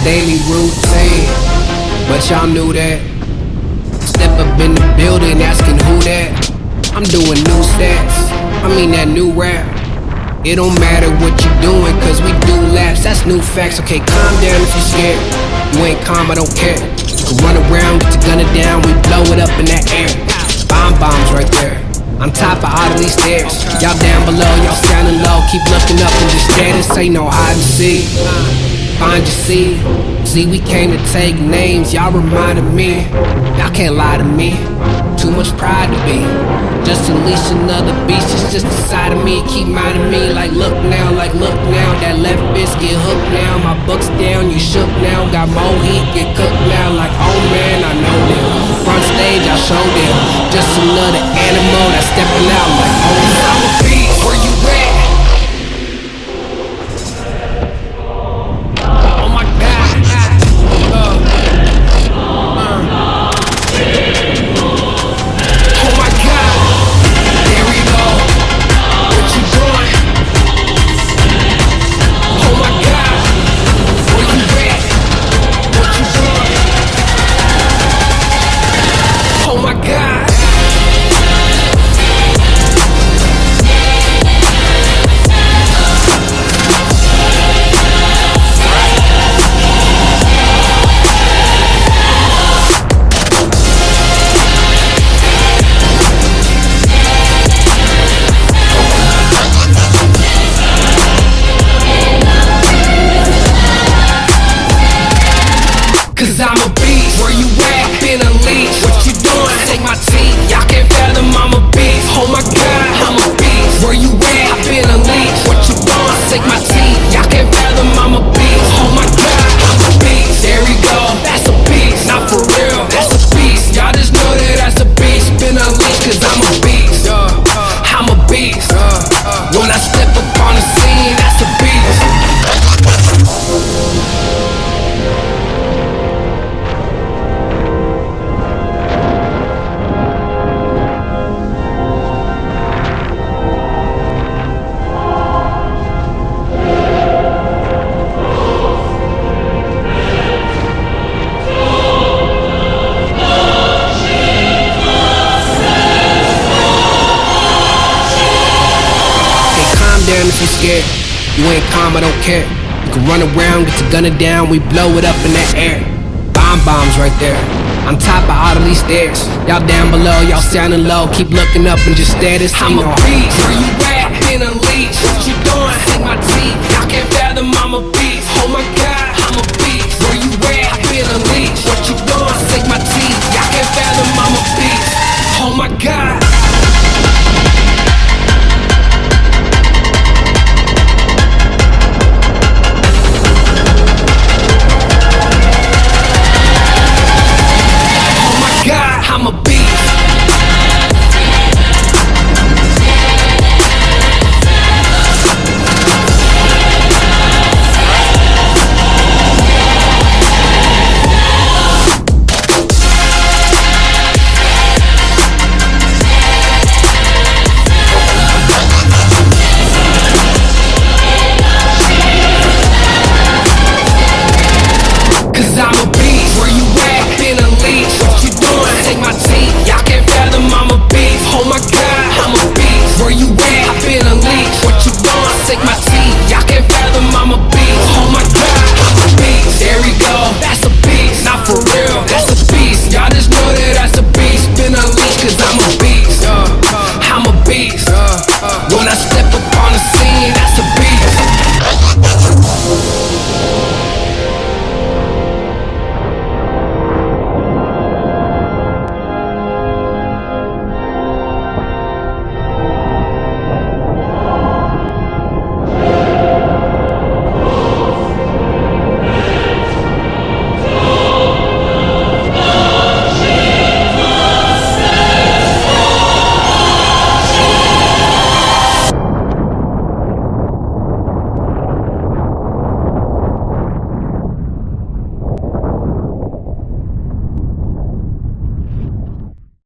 daily routine, but y'all knew that. Step up in the building asking who that. I'm doing new stats, I mean that new rap. It don't matter what you doing, cause we do laps, that's new facts. Okay, calm down if you're scared. You ain't calm, I don't care. You can run around, get your gunner down, we blow it up in that air. Bombs right there, on top of all of these stairs. Y'all down below, y'all sounding low. Keep looking up and just stare. This ain't no hide and seek. Find your seat. See, we came to take names, y'all reminded me. Y'all can't lie to me. Too much pride to be. Just unleash another beast, it's just the side of me. Keep minding me, like look now, that left fist get hooked now. My buck's down, you shook now. Got more heat, get cooked now. Like oh man, I know them. Front stage, I show them. Just another animal that's stepping out like oh I'm a beast, where you at? Oh my god. Oh my god. There we go. What you doing? Oh my god. Where you at? What you doing? Oh my god. Cause I'm a beast, where you at? Been unleashed, what you doing? Take my teeth, y'all can't fathom I'm a beast. Oh my god, I'm a beast, where you at? I've been unleashed, what you doing? Take my teeth, y'all can't fathom I'm a beast. Oh my god, I'm a beast, there we go, that's a beast. Not for real, that's a beast. Y'all just know that that's a beast. Been unleashed cause I'm a beast. I'm a beast. When I step up on the scene, that's a beast. Damn if you scared, you ain't calm, I don't care. You can run around, get your gunner down, we blow it up in that air. Bombs right there, on top of all of these stairs. Y'all down below, y'all sounding low. Keep looking up and just stare. This ain't no beast, where you at? Been unleashed, what you doing? Take my teeth, y'all can't fathom I'm a beast. Oh my god, I'm a beast, where you at? Been unleashed, what you doing? Take my teeth, y'all can't fathom I'm a beast. Oh my god. I'm a beast.